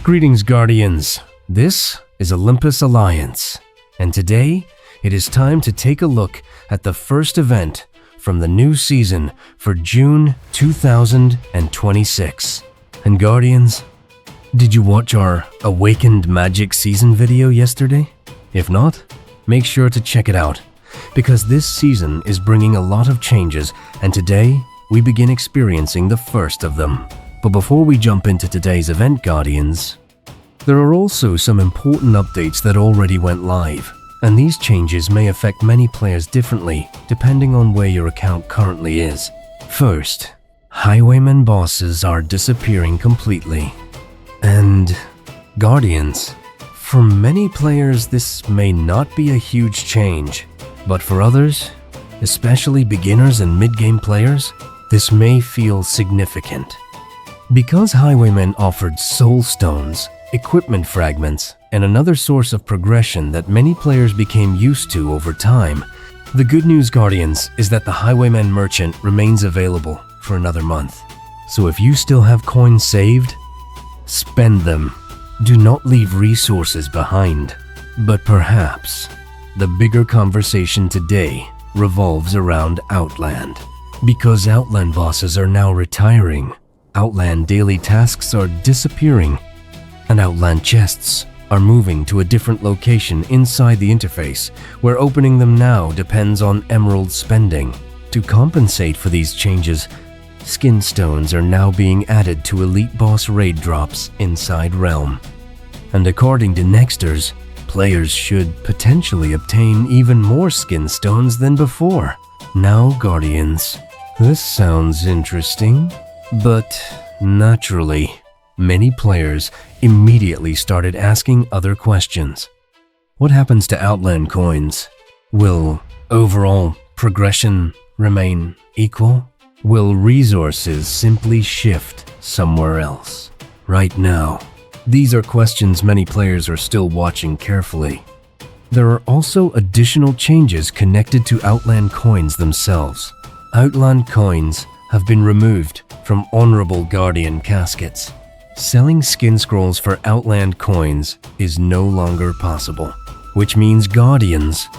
Greetings, Guardians. This is Olympus Alliance, and today it is time to take a look at the first event from the new season for June 2026. And Guardians, did you watch our Awakened Magic season video yesterday? If not, make sure to check it out, because this season is bringing a lot of changes, and today we begin experiencing the first of them. But before we jump into today's event, Guardians, there are also some important updates that already went live, and these changes may affect many players differently depending on where your account currently is. First, Highwaymen bosses are disappearing completely. And Guardians, for many players this may not be a huge change, but for others, especially beginners and mid-game players, this may feel significant. Because Highwaymen offered soul stones, equipment fragments, and another source of progression that many players became used to over time, the good news, Guardians, is that the Highwaymen merchant remains available for another month. So if you still have coins saved, spend them. Do not leave resources behind. But perhaps the bigger conversation today revolves around Outland. Because Outland bosses are now retiring, Outland daily tasks are disappearing, and Outland Chests are moving to a different location inside the interface, where opening them now depends on emerald spending. To compensate for these changes, skin stones are now being added to elite boss raid drops inside Realm. And according to Nexters, players should potentially obtain even more skin stones than before. Now, Guardians, this sounds interesting. But naturally, many players immediately started asking other questions. What happens to Outland coins? Will overall progression remain equal? Will resources simply shift somewhere else? Right now, these are questions many players are still watching carefully. There are also additional changes connected to Outland coins themselves. Outland coins have been removed from Honorable Guardian caskets. Selling skin scrolls for Outland coins is no longer possible, which means, Guardians,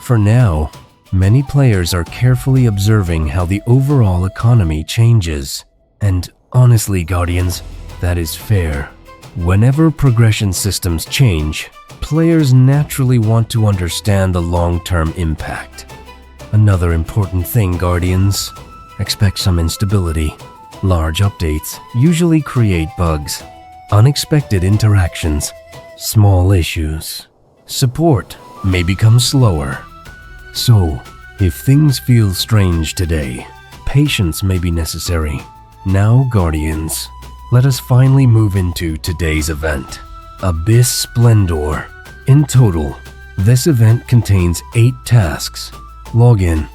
for now, many players are carefully observing how the overall economy changes. And honestly, Guardians, that is fair. Whenever progression systems change, players naturally want to understand the long-term impact. Another important thing, Guardians, expect some instability. Large updates usually create bugs, unexpected interactions, small issues. Support may become slower. So, if things feel strange today, patience may be necessary. Now, Guardians, let us finally move into today's event, Abyss Splendor. In total, this event contains 8 tasks. Login.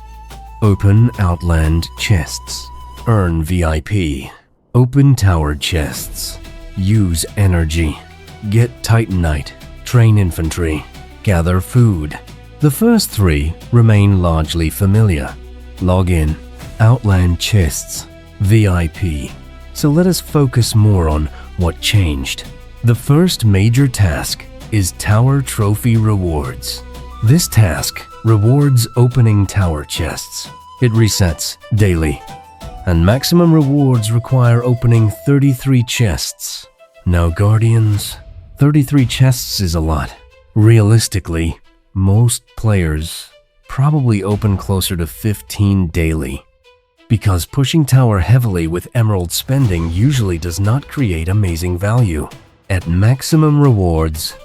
Open Outland Chests. Earn VIP. Open Tower Chests. Use energy. Get Titanite. Train Infantry. Gather food. The first 3 remain largely familiar. Login. Outland Chests. VIP. So let us focus more on what changed. The first major task is Tower Trophy Rewards. This task rewards opening tower chests. It resets daily, and maximum rewards require opening 33 chests. Now, Guardians, 33 chests is a lot. Realistically, most players probably open closer to 15 daily, because pushing tower heavily with emerald spending usually does not create amazing value. At maximum rewards,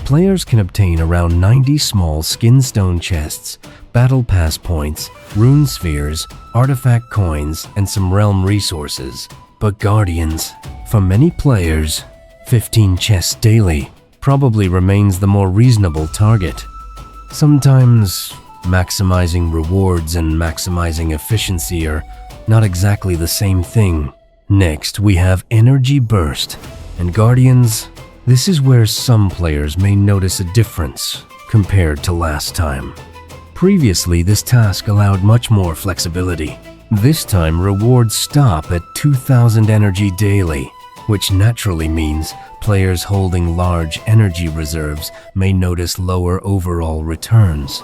players can obtain around 90 small skin stone chests, battle pass points, rune spheres, artifact coins, and some realm resources. But Guardians, for many players, 15 chests daily probably remains the more reasonable target. Sometimes maximizing rewards and maximizing efficiency are not exactly the same thing. Next, we have Energy Burst. And Guardians, this is where some players may notice a difference compared to last time. Previously, this task allowed much more flexibility. This time, rewards stop at 2,000 energy daily, which naturally means players holding large energy reserves may notice lower overall returns.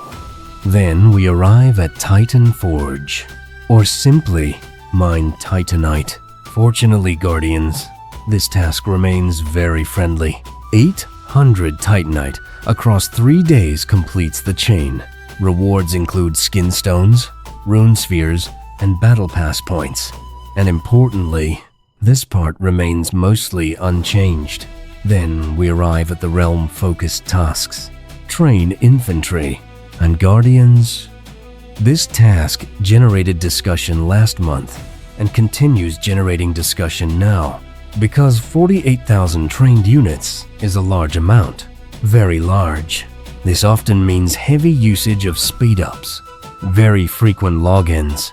Then we arrive at Titan Forge, or simply mine Titanite. Fortunately, Guardians, this task remains very friendly. 800 Titanite across 3 days completes the chain. Rewards include skin stones, rune spheres, and battle pass points. And importantly, this part remains mostly unchanged. Then we arrive at the realm-focused tasks. Train Infantry and Guardians. This task generated discussion last month and continues generating discussion now, because 48,000 trained units is a large amount. Very large. This often means heavy usage of speed-ups, very frequent logins,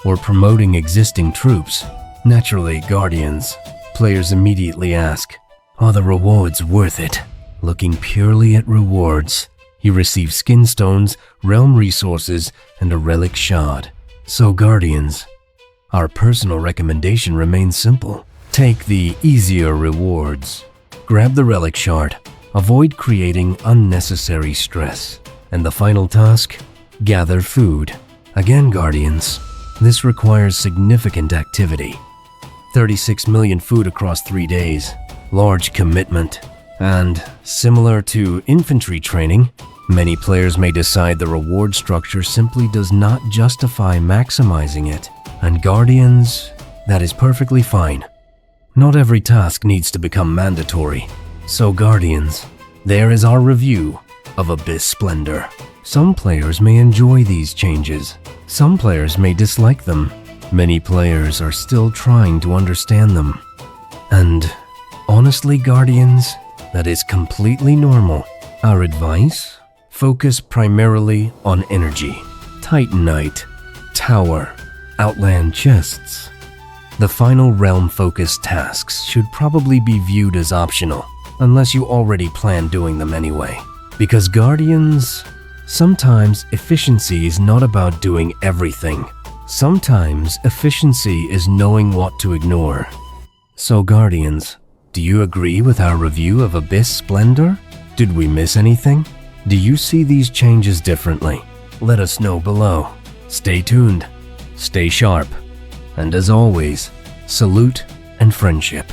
or promoting existing troops. Naturally, Guardians, players immediately ask, are the rewards worth it? Looking purely at rewards, you receive skin stones, realm resources, and a relic shard. So Guardians, our personal recommendation remains simple. Take the easier rewards. Grab the relic shard. Avoid creating unnecessary stress. And the final task, gather food. Again, Guardians, this requires significant activity. 36 million food across 3 days. Large commitment. And similar to infantry training, many players may decide the reward structure simply does not justify maximizing it. And Guardians, that is perfectly fine. Not every task needs to become mandatory. So Guardians, there is our review of Abyss Splendor. Some players may enjoy these changes. Some players may dislike them. Many players are still trying to understand them. And honestly, Guardians, that is completely normal. Our advice? Focus primarily on energy. Titanite, Tower, Outland Chests. The final realm-focused tasks should probably be viewed as optional, unless you already plan doing them anyway. Because Guardians, sometimes efficiency is not about doing everything. Sometimes efficiency is knowing what to ignore. So Guardians, do you agree with our review of Abyss Splendor? Did we miss anything? Do you see these changes differently? Let us know below. Stay tuned, stay sharp, and as always, salute and friendship.